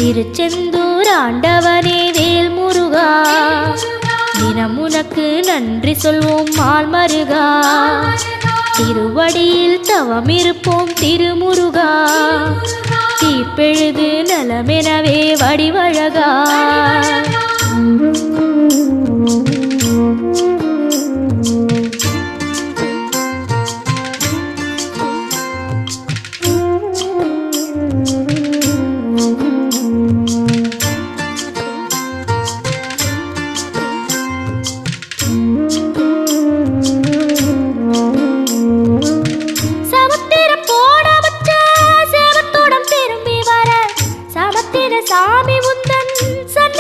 திருச்செந்தூர் ஆண்டவனே வேல் முருகா, தினம் உனக்கு நன்றி சொல்வோம் மால் மருகா. திருவடியில் தவம் இருப்போம் திருமுருகா, தீப்பெழுது நலமெனவே வடிவழகா. சாமி உந்தன் சன்ன